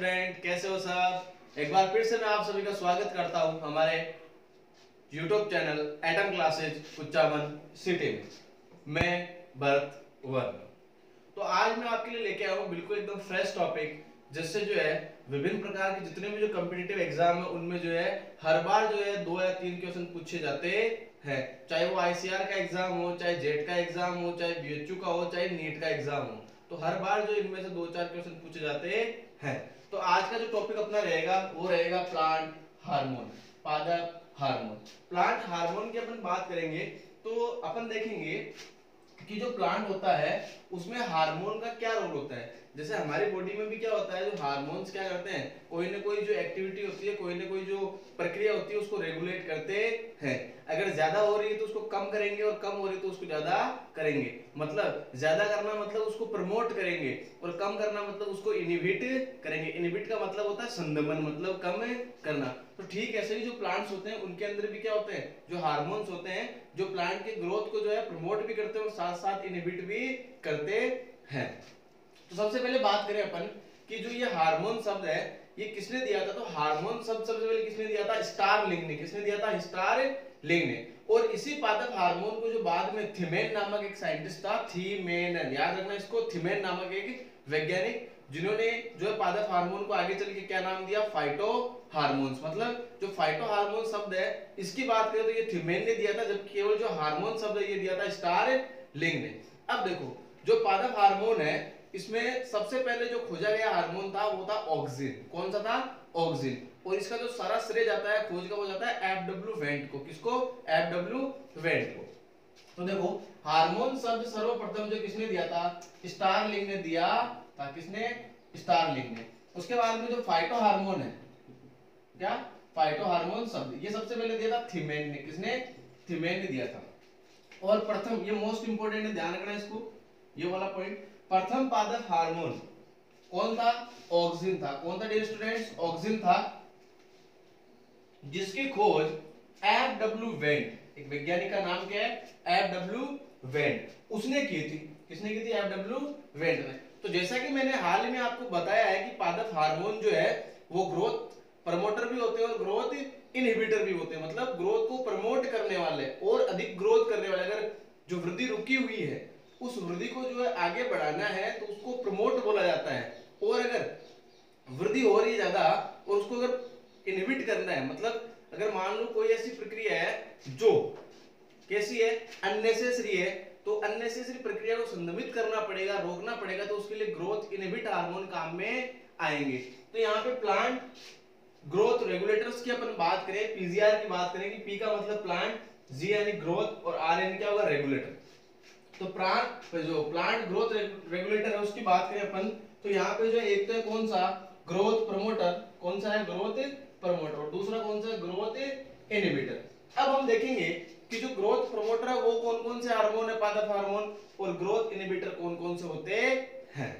Student, कैसे हो सब। एक बार फिर से मैं आप सभी का स्वागत करता हूं हमारे यूट्यूब चैनल एटम क्लासेज उच्चावन सिटी में। मैं भरत वर्मा। तो आज मैं आपके लिए लेके आया हूं बिल्कुल एकदम फ्रेश टॉपिक, जिससे जो है विभिन्न प्रकार के जितने भी जो कॉम्पिटिटिव एग्जाम है उनमें जो है हर बार जो है 2 या 3 क्वेश्चन पूछे जाते हैं। चाहे वो आईसीआर का एग्जाम हो, चाहे जेट का एग्जाम हो, चाहे बीएचयू का हो, चाहे नीट का एग्जाम हो, तो हर बार जो इनमें से 2-4 क्वेश्चन पूछे जाते हैं। तो आज का जो टॉपिक अपना रहेगा वो रहेगा प्लांट हार्मोन, पादप हार्मोन। प्लांट हार्मोन की अपन बात करेंगे तो अपन देखेंगे कि जो प्लांट होता है उसमें हार्मोन का क्या रोल होता है। जैसे हमारी बॉडी में भी क्या होता है, जो हार्मोन्स क्या करते हैं, कोई ना कोई जो एक्टिविटी होती है, कोई ना कोई जो प्रक्रिया होती है उसको रेगुलेट करते हैं। अगर ज्यादा हो रही है तो उसको कम करेंगे और कम हो रही है तो उसको ज्यादा करेंगे। मतलब ज्यादा करना मतलब उसको प्रमोट करेंगे और कम करना मतलब उसको इनहिबिट करेंगे। इनहिबिट का मतलब होता है संदमन, मतलब कम करना। तो ठीक ऐसे ही जो प्लांट्स होते हैं उनके अंदर भी क्या होते हैं, जो हार्मोन्स होते हैं, जो प्लांट के ग्रोथ को जो है प्रमोट भी करते हैं और साथ साथ इनहिबिट भी करते हैं। तो सबसे पहले बात करें अपन कि जो ये हार्मोन शब्द है ये किसने दिया था। तो हार्मोन शब्द सबसे पहले किसने दिया था, स्टारलिंग ने। किसने दिया था, स्टारलिंग ने। और इसी पादप हार्मोन को जो बाद में थिमेन नामक एक साइंटिस्ट था, थीमेन, याद रखना इसको, थीमेन नामक एक वैज्ञानिक, जिन्होंने जो है पादप हार्मोन को आगे चल के क्या नाम दिया, फाइटो हार्मोन्स। मतलब जो फाइटो हार्मोन शब्द है इसकी बात करें तो ये थीमेन ने दिया था, जबकि केवल जो हार्मोन शब्द है ये दिया था स्टारलिंग ने। अब देखो जो पादप हार्मोन है इसमें सबसे पहले जो खोजा गया हार्मोन था वो था ऑक्सिन। कौन सा था, ऑक्सिन। और इसका जो सारा श्रेय जाता है खोज का वो जाता है एफडब्ल्यू वेंट को। किसको, एफडब्ल्यू वेंट को। तो देखो हार्मोन शब्द सर्वप्रथम जो किसने दिया था, स्टारलिंग ने दिया था। किसने, स्टारलिंग ने। उसके बाद में जो फाइटो हार्मोन है, क्या, फाइटो हार्मोन शब्द ये सबसे पहले दिया था थीमेन ने। किसने, थीमेन ने दिया था। और प्रथम, ये मोस्ट इंपोर्टेंट है, ध्यान रखना इसको, ये वाला पॉइंट, प्रथम पादप हार्मोन कौन था, ऑक्सिन था। कौन था डियर स्टूडेंट्स, ऑक्सिन था, जिसकी खोज एफडब्ल्यू वेंट, एक वैज्ञानिक का नाम क्या है, एफडब्ल्यू वेंट, उसने की थी। किसने की थी, एफडब्ल्यू वेंट ने। तो जैसा कि मैंने हाल ही में आपको बताया है कि पादप हार्मोन जो है वो ग्रोथ प्रमोटर भी होते हैं और ग्रोथ इनहिबिटर भी होते हैं। मतलब ग्रोथ को प्रमोट करने वाले और अधिक ग्रोथ करने वाले, अगर जो वृद्धि रुकी हुई है उस वृद्धि को जो है आगे बढ़ाना है तो उसको प्रमोट बोला जाता है। और अगर वृद्धि हो रही है ज्यादा और उसको अगर इनहिबिट करना है, मतलब अगर मान लो कोई ऐसी प्रक्रिया है जो कैसी है, अननेसेसरी है, तो अननेसेसरी प्रक्रिया को संदमित करना पड़ेगा, रोकना पड़ेगा, तो उसके लिए ग्रोथ इनहिबिट हार्मोन काम में आएंगे। तो यहाँ पे प्लांट ग्रोथ रेगुलेटर्स की अपन बात करें, पीजीआर की बात करें, कि पी का मतलब प्लांट, जी यानी ग्रोथ और आर यानी क्या होगा, रेगुलेटर। तो प्लांट ग्रोथ रेगुलेटर है उसकी बात करें अपन, तो यहाँ पे जो एक तो है कौन सा, ग्रोथ प्रमोटर। कौन सा है, ग्रोथ प्रमोटर। और दूसरा कौन सा है, ग्रोथ इनहिबिटर। अब हम देखेंगे कि जो ग्रोथ प्रमोटर है वो कौन कौन से हार्मोन है, पादप हार्मोन, और ग्रोथ इनहिबिटर कौन कौन से होते हैं।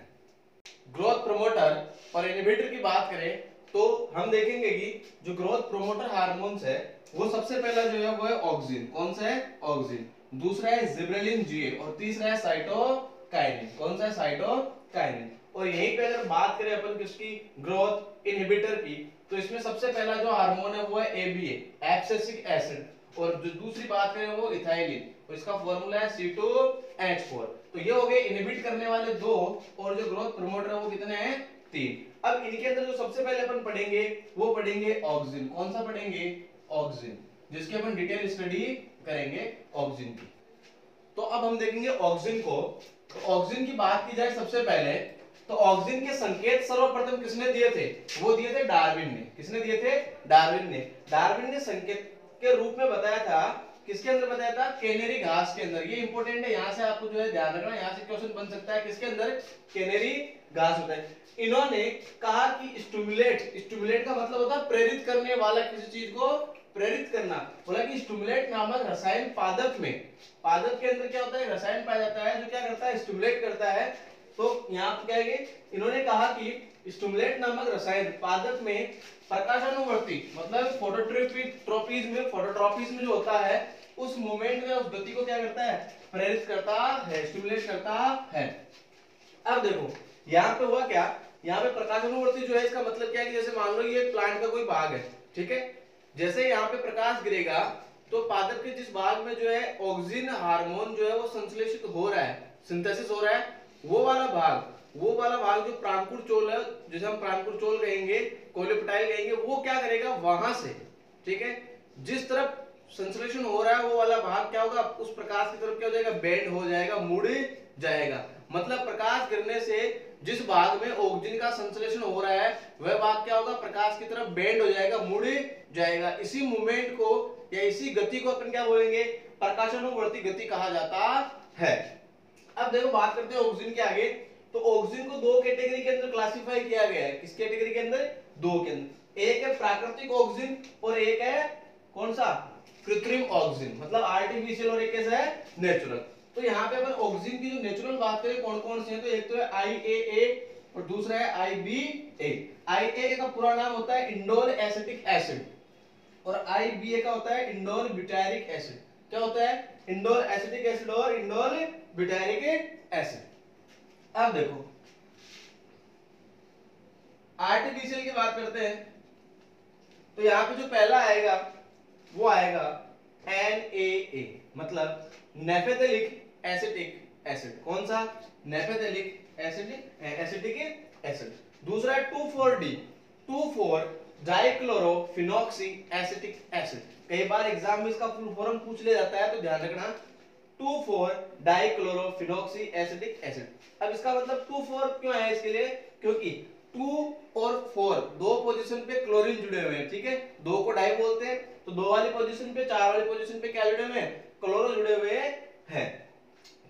ग्रोथ प्रमोटर और इनहिबिटर की बात करें तो हम देखेंगे कि जो ग्रोथ प्रमोटर हार्मोन्स है वो सबसे पहला जो है वो है ऑक्सिन। कौन सा है, ऑक्सिन। दूसरा है जिब्रेलिन जीए और तीसरा है साइटोकाइनिन। कौन सा है, साइटोकाइनिन। और यहीं पे अगर बात करें अपन किसकी, ग्रोथ इनहिबिटर की, तो इसमें सबसे पहला जो हार्मोन है वो है एबीए, एब्सिसिक एसिड। और जो दूसरी बात करें वो इथाइलिन, और इसका फार्मूला है C2H4। तो ये हो गए इनहिबिट करने वाले दो, और जो ग्रोथ प्रमोटर है वो कितने हैं, 3। अब इनके अंदर जो सबसे पहले अपन पढ़ेंगे वो पढ़ेंगे ऑक्सिन। कौन सा पढ़ेंगे, ऑक्सिन, जिसकी अपन डिटेल स्टडी करेंगे ऑक्सिन की। तो अब हम देखेंगे ऑक्सिन को। तो ऑक्सिन की बात की जाए सबसे पहले, तो ऑक्सिन के संकेत सर्वप्रथम किसने दिए थे, वो दिए थे डार्विन ने। किसने दिए थे, डार्विन ने। डार्विन ने संकेत के रूप में बताया था, किसके अंदर बताया था, कैनेरी घास के अंदर। ये इंपॉर्टेंट है, यहां से आपको जो है ध्यान रखना, यहां से क्वेश्चन बन सकता है। किसके अंदर, कैनेरी घास होता है। इन्होंने कहा कि स्टिमुलेट का मतलब होता है प्रेरित करने वाला, किसी चीज को प्रेरित करना। बोला कि स्टिमुलेट नामक रसायन पादप में, पादप के अंदर क्या होता है, रसायन पाया जाता है जो क्या करता है, स्टिमुलेट करता है। तो यहाँ पे क्या है, इन्होंने कहा कि स्टिमुलेट नामक रसायन पादप में प्रकाशानुवर्ती, मतलब फोटोट्रॉपिज में जो होता है उस मोमेंट में, उस गति को क्या करता है, प्रेरित करता है, स्टिमुलेट करता है। अब देखो यहाँ पे हुआ क्या यहाँ पे प्रकाशानुवर्ती जो है इसका मतलब क्या है कि जैसे मान लो ये प्लांट का कोई भाग है, ठीक है, जैसे यहाँ पे प्रकाश गिरेगा तो पादप के जिस भाग में जो है ऑक्सीजन हार्मोन जो है वो संश्लेषित हो रहा है, सिंथेसिस हो रहा है, वो वाला भाग जो प्रांकुर चोल है, जिसे हम प्रांकुर चोल कहेंगे, कोलियोप्टाइल कहेंगे, वो क्या करेगा वहां से, ठीक है, जिस तरफ संश्लेषण हो रहा है वो वाला भाग क्या होगा, उस प्रकाश की तरफ क्या हो जाएगा, बेंड हो जाएगा, मुड़ जाएगा। मतलब प्रकाश गिरने से जिस भाग में ऑक्सीजन का संश्लेषण हो रहा है वह भाग क्या होगा, प्रकाश की तरफ बेंड हो जाएगा, मुड़ जाएगा। इसी मूवमेंट को या इसी गति को अपन क्या बोलेंगे, प्रकाशानुवर्ती गति कहा जाता है। अब देखो बात करते हैं ऑक्सीजन के आगे। तो ऑक्सीजन को दो कैटेगरी के अंदर क्लासिफाई किया गया है। किस कैटेगरी के अंदर, दो के अंदर। एक है प्राकृतिक ऑक्सीजन और एक है कौन सा, कृत्रिम ऑक्सीजन, मतलब आर्टिफिशियल, और एक कैसा है, नेचुरल। तो यहाँ पे अपन ऑक्सीजन की जो नेचुरल बात करें कौन कौन से हैं, तो एक तो है IAA और दूसरा है IBA। IAA का पूरा नाम होता है इंडोल एसिटिक एसिड और IBA का होता है इंडोल ब्यूटारिक एसिड। क्या होता है, इंडोल एसिटिक एसिड और इंडोल ब्यूटारिक एसिड। अब देखो आर्टिफिशियल की बात करते हैं, तो यहाँ पे जो पहला आएगा वो आएगा NaA, मतलब नेफेथेलिक एसिटिक एसिड। कौन सा, नेफेथेलिक एसिटिक एसिड। दूसरा है 2,4-D, 2,4 डाइक्लोरोफिनॉक्सी एसिटिक एसिड। कई बार एग्जाम में इसका फुल फॉर्म पूछ लिया जाता है, तो ध्यान रखना 2,4 डाइक्लोरोफिनॉक्सी एसिटिक एसिड। अब इसका मतलब 2,4 क्यों है इसके लिए, क्योंकि 2 और 4 दो पोजीशन पे क्लोरीन जुड़े हुए हैं, ठीक है, दो को डाई बोलते हैं, तो दो वाली पोजीशन पे, चार वाली पोजीशन पे क्या जुड़े हुए हैं, क्लोरो जुड़े हुए हैं।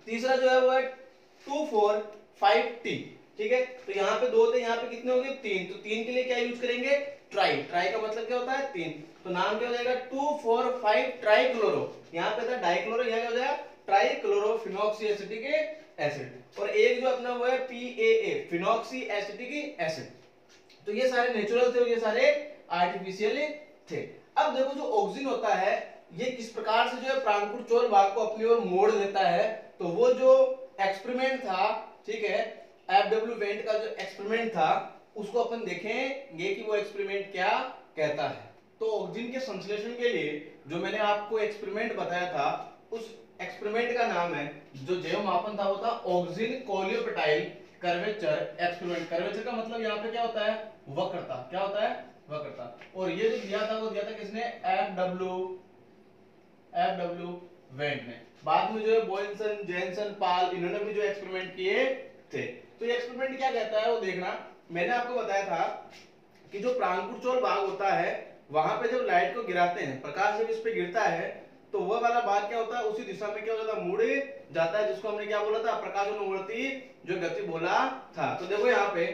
तीसरा जो है वो है 2,4,5-T, ठीक है, तो यहाँ पे दो थे, यहाँ पे कितने हो गए, तीन, तो तीन के लिए क्या यूज करेंगे, ट्राई। ट्राई का मतलब क्या होता है, तीन, तो नाम क्या हो जाएगा 2,4,5 ट्राइक्लोरो। यहाँ पे था डाइक्लोरो, यहाँ क्या हो जाएगा ट्राइक्लोरोफिनॉक्सी एसिटिक एसिड। और एक जो अपना वो है PAA, फिनॉक्सी एसिटिक एसिड। तो ये सारे नेचुरल थे और ये सारे आर्टिफिशियल थे। अब देखो जो ऑक्सीजन होता है ये किस प्रकार से जो है प्रांकुर चोल भाग को अपनी ओर मोड़ देता है, तो वो जो एक्सपेरिमेंट था, ठीक है, FW वेंट का जो एक्सपेरिमेंट था उसको अपन देखेंगे कि वो एक्सपेरिमेंट क्या कहता है। तो ऑक्सीजन के संश्लेषण के लिए जो मैंने आपको एक्सपेरिमेंट बताया था, उस एक्सपेरिमेंट का नाम है, जो जैव मापन था वो था oxygen coleoptile curvature experiment. Curvature का मतलब यहाँ पे क्या होता है, वक्रता। क्या होता है, वक्रता। और ये जो दिया था वो दिया था किसने, FW वेंट ने। बाद में जो है बॉयल्सन, जेनसन, पाल, इन्होंने भी जो एक्सपेरिमेंट किए थे। तो ये एक्सपेरिमेंट क्या कहता है वो देखना। मैंने आपको बताया था कि जो प्रांकुर चोल भाग होता है वहां पे जब लाइट को गिराते हैं, प्रकाश जब इस पे गिरता है तो वह वाला भाग क्या होता है, उसी दिशा में क्या हो जाता है, मुड़ जाता है, जिसको हमने क्या बोला था, प्रकाशानुवर्ती जो गति बोला था। तो देखो यहाँ पे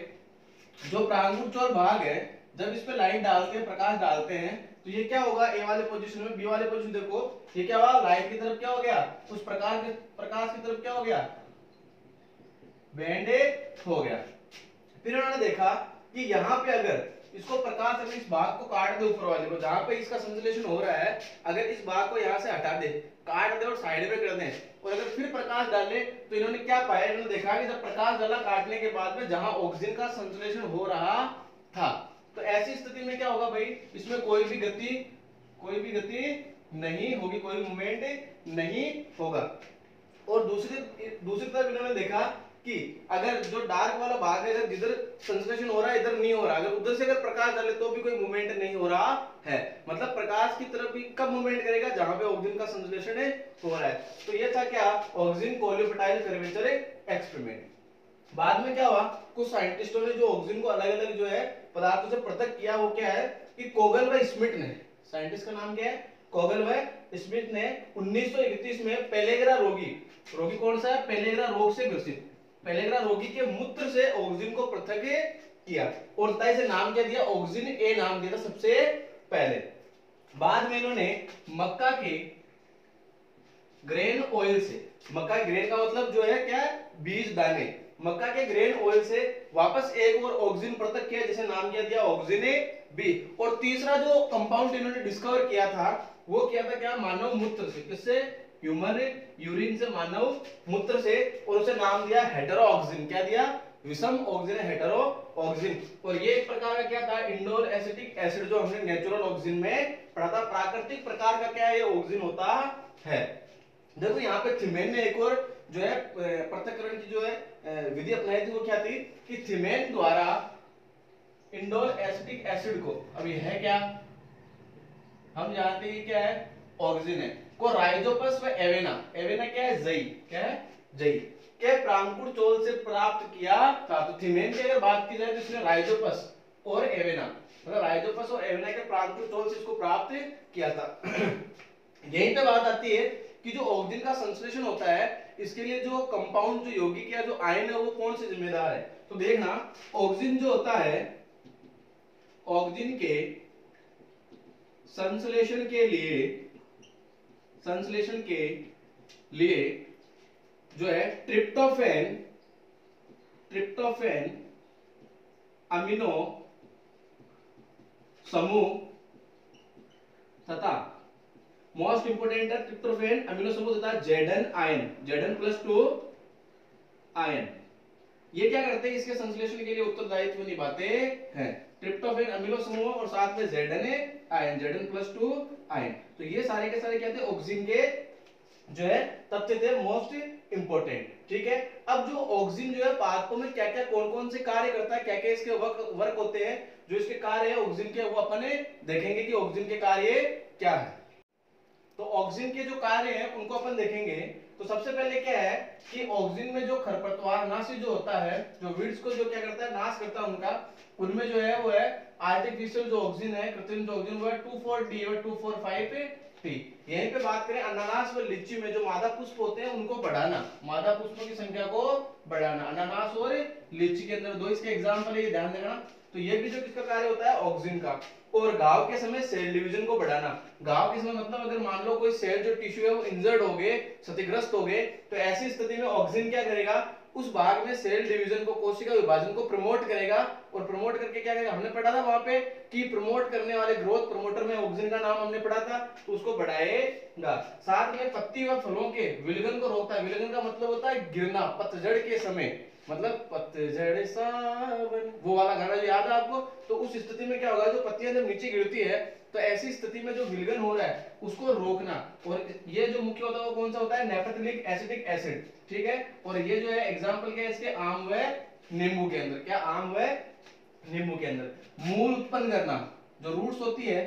जो प्रांकुर चोल भाग है, जब इस पे लाइट डालते हैं, प्रकाश डालते हैं, तो ये क्या होगा, ए वाले पोजीशन में, बी वाले पोजीशन देखो, ये क्या हुआ, लाइट की तरफ क्या हो गया, उस प्रकाश की तरफ क्या हो गया, बेंड हो गया। फिर उन्होंने देखा कि यहाँ पे अगर इसको प्रकाश, अगर इस भाग को काट दे, ऊपर वाले को जहां पे इसका संश्लेषण हो रहा है, अगर इस भाग को यहाँ से हटा दे, काट दे और साइड में कर दे, और अगर फिर प्रकाश डाले, तो इन्होंने क्या पाया, इन्होंने देखा कि जब प्रकाश डाला काटने के बाद में जहां ऑक्सीजन का संश्लेषण हो रहा था, तो ऐसी स्थिति में क्या होगा भाई, इसमें कोई भी गति नहीं होगी, कोई मूवमेंट नहीं होगा। और दूसरी तरफ इन्होंने देखा कि अगर जो डार्क वाला भाग है, अगर जिधर संश्लेषण हो रहा है इधर नहीं हो रहा, अगर उधर से अगर प्रकाश डाले तो भी कोई मूवमेंट नहीं हो रहा है। मतलब प्रकाश की तरफ भी कब मूवमेंट करेगा, जहां पे ऑक्सीजन का संश्लेषण हो रहा है। तो ये था क्या, ऑक्सीजन कोलियोप्टाइल कर्वेचर एक्सपेरिमेंट। बाद में क्या हुआ, कुछ साइंटिस्टों ने जो ऑक्सीजन को अलग अलग जो है पदार्थों से पृथक किया, वो क्या है कि कोगल व स्मिथ ने, साइंटिस्ट का नाम क्या है, कोगल व स्मिथ ने 1931 में पेलेग्रा रोगी कौन सा है, पेलेग्रा रोग से ग्रसित पेलेग्रा रोगी के मूत्र से ऑक्सीजन को पृथक किया और तय से नाम क्या दिया, ऑक्सीजन ए नाम दिया था सबसे पहले। बाद में इन्होंने मक्का के ग्रेन ऑयल से, मक्का ग्रेन का मतलब जो है क्या, बीज दाने, मक्का के ग्रेन ऑयल से वापस एक और ऑक्सीजन पृथक किया, जिसे नाम क्या दिया, ऑक्सीजन बी। और तीसरा जो कंपाउंड इन्होंने डिस्कवर किया था वो किया था क्या, मानव मूत्र से। किससे, ह्यूमन यूरिन से, मानव मूत्र से, और उसे नाम दिया हेटेरो ऑक्सीजन। क्या दिया, विषम ऑक्सीजन है हेटेरो ऑक्सीजन। और ये एक प्रकार का क्या था, इंडोल एसिटिक एसिड, जो हमने नेचुरल ऑक्सीजन में पढ़ा था। प्राकृतिक प्रकार का क्या है, ये ऑक्सीजन होता है। देखो यहाँ पे थिमेन ने एक और जो है पृथक्करण की जो है विधि अपनाई थी, वो क्या थी कि थिमेन द्वारा इंडोल एसिटिक एसिड को, अब ये है क्या, हम जानते हैं क्या है, ऑक्सीजन है, को राइजोपस व एवेना, एवेना क्या है, जई, क्या है, जई के प्रांकुर चोल से प्राप्त किया था। तो थिमेन की अगर बात की जाए तो इसने राइजोपस और एवेना, मतलब राइजोपस और एवेना के प्रांकुर चोल से इसको प्राप्त किया था। यहीं पे बात आती है कि जो ऑक्सीजन का संश्लेषण होता है, इसके लिए जो कंपाउंड, जो यौगिक या जो आयन है, वो कौन से जिम्मेदार है। तो देखना, ऑक्सीजन जो होता है, ऑक्सीजन के संश्लेषण के लिए जो है ट्रिप्टोफैन अमीनो समूह तथा मोस्ट इंपोर्टेंट है ट्रिप्टोफैन अमीनो समूह तथा जेडन आयन, Zn+2 आयन, ये क्या करते हैं, इसके संश्लेषण के लिए उत्तरदायित्व निभाते हैं। ट्रिप्टोफैन अमीनो समूह और साथ में Zn आयन, Zn+2 आयन। तो ये सारे के सारे क्या थे, ऑक्सीजन के जो है तत्व थे, मोस्ट इंपोर्टेंट। ठीक है, अब जो ऑक्सीजन जो है पादपों में क्या क्या कौन कौन से कार्य करता है, क्या क्या इसके वर्क होते हैं, जो इसके कार्य है ऑक्सीजन के, वो अपन देखेंगे कि ऑक्सीजन के कार्य क्या है। तो ऑक्सीजन के जो कार्य हैं उनको अपन देखेंगे। तो सबसे पहले क्या है कि ऑक्सीजन में जो खरपतवार नाशी जो होता है, जो वीड्स को जो क्या करता है, नाश करता है उनका, उनमें जो है वो है आर्टिफिशियल जो ऑक्सीजन है, कृत्रिम जो ऑक्सीजन, वो है 2,4-D और 2,4,5-T। यहीं पे बात करें अनानास व लीची में जो मादा पुष्प होते हैं उनको बढ़ाना, मादा पुष्पों की संख्या को बढ़ाना, अनानास और लीची के अंदर दो इसके एग्जाम्पल है, ये ध्यान देना। तो ये भी जो किसका कार्य होता है, ऑक्सीजन का। और घाव के समय सेल डिवीजन को बढ़ाना, घाव के समय मतलब अगर मान लो कोई सेल जो टिश्यू है वो इंजर्ड हो गए, क्षतिग्रस्त हो गए, तो ऐसी स्थिति में ऑक्सीजन क्या करेगा, उस भाग में सेल डिवीजन को, कोशिका विभाजन को प्रमोट करेगा। और प्रमोट करके क्या करेगा, हमने पढ़ा था वहां पे कि प्रमोट करने वाले ग्रोथ प्रमोटर में ऑक्सीजन का नाम हमने पढ़ा था, तो उसको बढ़ाएगा। साथ में पत्ती व फलों के विलगन को रोकता है। विलगन का मतलब होता है गिरना, पतझड़ के समय, मतलब पतझड़ सावन, वो वाला गाना जो याद है आपको। तो उस स्थिति में क्या होगा, जो पत्तियां जब नीचे गिरती है, तो ऐसी स्थिति में जो विलगन हो रहा है उसको रोकना। और ये जो मुख्य होता है वो कौन सा होता है, नेपथलिक एसिटिक एसिड। ठीक है, और ये जो है एग्जांपल क्या है इसके, आम व नींबू के अंदर, क्या, आम व नींबू के अंदर। मूल उत्पन्न करना, जो रूट्स होती है,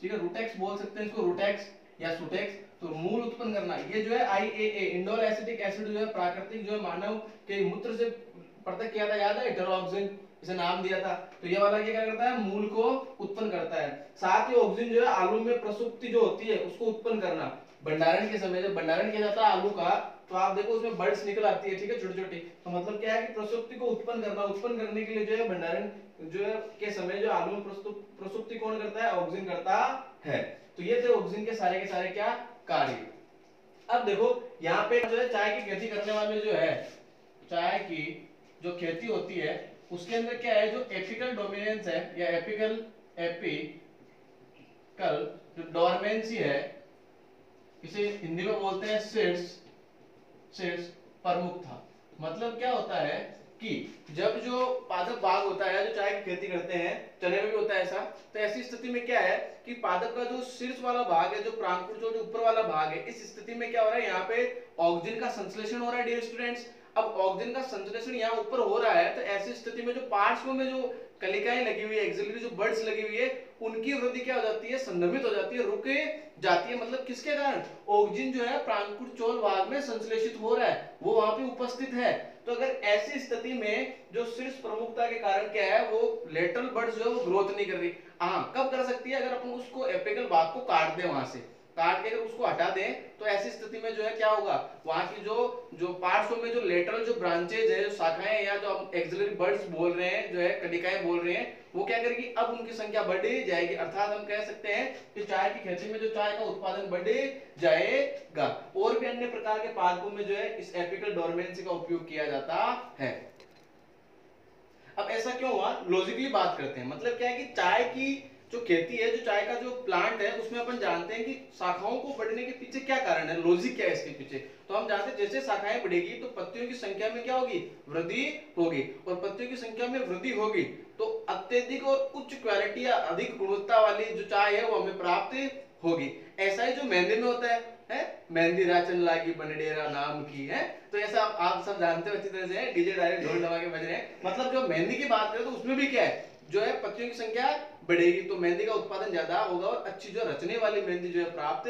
ठीक है, रूटेक्स बोल सकते हैं इसको, रूटेक्स या सुटेक्स। तो मूल उत्पन्न करना, ये जो है IAA इंडोल एसिटिक एसिड जो है प्राकृतिक जो है मानव के मूत्र से पृथक किया था, याद है, हेटेरोऑक्सीजन इसे नाम दिया था। तो ये वाला क्या करता है, मूल को उत्पन्न करता है। साथ ही ऑक्सीजन जो है आलू में प्रसुप्ति जो होती है उसको उत्पन्न करना। भंडारण के समय जब भंडारण किया जाता है आलू का, तो आप देखो उसमें बर्ड्स निकल आती है, ठीक है, छोटी छोटी। तो मतलब क्या है कि प्रसुप्ति को उत्पन्न करना, उत्पन्न करने के लिए जो है भंडारण जो है के समय जो आलू में प्रसुप्ति कौन करता है, ऑक्सीजन करता है। तो ये थे ऑक्सीजन के सारे क्या कार्य। अब देखो यहाँ पे जो है चाय की खेती करने वाले जो है, चाय की जो खेती होती है उसके अंदर क्या है, जो एपिकल डोमिनेंस है या एपिकल जो डोरमेंसी है, इसे हिंदी में बोलते हैं सीड्स प्रमुख था। मतलब क्या होता है कि जब जो पादप भाग होता है, जो चाय की खेती करते हैं, चने में भी होता है ऐसा, तो ऐसी स्थिति में क्या है कि पादप का जो शीर्ष वाला भाग है, जो प्रांकुर जो ऊपर वाला भाग है, इस स्थिति में क्या हो रहा है, यहाँ पे ऑक्सीजन का संश्लेषण हो रहा है डियर स्टूडेंट्स। अब ऑक्सीजन का संश्लेषण यहाँ ऊपर हो रहा है, तो ऐसी स्थिति में जो पार्श्व में जो कलिकाएं लगी हुई है, एक्सिलरी जो बर्ड्स लगी हुई है, उनकी वृद्धि क्या हो जाती है, संदमित हो जाती है, रुक जाती है। मतलब किसके कारण, ऑक्सीजन जो है प्रांकुर चोल भाग में संश्लेषित हो रहा है, वो वहां पे उपस्थित है। तो अगर ऐसी स्थिति में जो शीर्ष प्रमुखता के कारण क्या है, वो लेटरल बर्ड्स जो है वो ग्रोथ नहीं कर रही। हाँ, कब कर सकती है, अगर अपन उसको एपिकल भाग को काट दें, वहां से काट के अगर उसको हटा दें, तो ऐसी स्थिति में जो है क्या होगा, वहां की जो पार्ट्स में जो लेटरल जो ब्रांचेज है, जो शाखाएं या जो हम एक्सिलरी बर्ड्स बोल रहे हैं, जो है कलिकाएं बोल रहे हैं, वो क्या करेगी, अब उनकी संख्या बढ़ जाएगी। अर्थात हम कह सकते हैं कि चाय की खेती में जो चाय का उत्पादन बढ़ जाएगा। और भी अन्य प्रकार के पादपों में जो है इस एपिकल डोरमेंसी का उपयोग किया जाता है। अब ऐसा क्यों हुआ, लॉजिकली बात करते हैं। मतलब क्या है कि चाय की जो खेती है, जो चाय का जो प्लांट है, उसमें अपन जानते हैं कि शाखाओं को बढ़ने के पीछे क्या कारण है, लॉजिक क्या है इसके पीछे। तो हम जानते हैं जैसे शाखाएं बढ़ेगी तो पत्तियों की संख्या में क्या होगी, वृद्धि होगी, और पत्तियों की संख्या में वृद्धि होगी तो अत्यधिक और उच्च क्वालिटी या अधिक गुणवत्ता वाली जो चाय है वो हमें प्राप्त होगी। ऐसा ही जो मेहंदी में होता है मेहंदी राचन लागी बनडेरा नाम की है, तो ऐसा आप सब जानते हो अच्छी तरह से, डीजे डायरेक्ट ढोल दबा के बज रहे हैं। मतलब जो मेहंदी की बात करें तो उसमें भी क्या है, जो है पत्तियों की संख्या बढ़ेगी तो मेहंदी का उत्पादन ज्यादा होगा और अच्छी जो रचने वाली मेहंदी जो है प्राप्त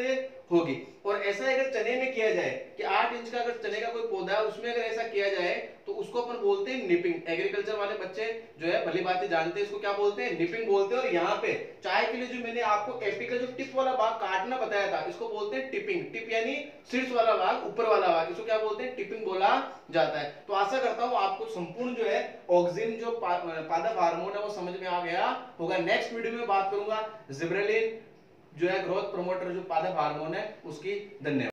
होगी। और ऐसा अगर चने में किया जाए कि 8 इंच का अगर चने का कोई पौधा है उसमें अगर ऐसा किया जाए तो उसको अपन बोलते हैं निपिंग। एग्रीकल्चर वाले बच्चे जो है भली बात जानते हैं इसको क्या बोलते हैं, निपिंग बोलते हैं। और यहाँ पे चाय के लिए जो मैंने आपको एपिकल जो टिप वाला भाग काटना बताया था इसको बोलते हैं टिपिंग। टिप यानी शीर्ष वाला भाग, ऊपर वाला भाग, इसको क्या बोलते हैं, टिपिंग बोला जाता है। तो आशा करता हूँ आपको संपूर्ण जो है ऑक्सिन जो पादप हार्मोन है वो समझ में आ गया होगा। नेक्स्ट वीडियो में बात करूंगा जिब्रेलिन जो है ग्रोथ प्रमोटर जो पादप हार्मोन है उसकी। धन्यवाद।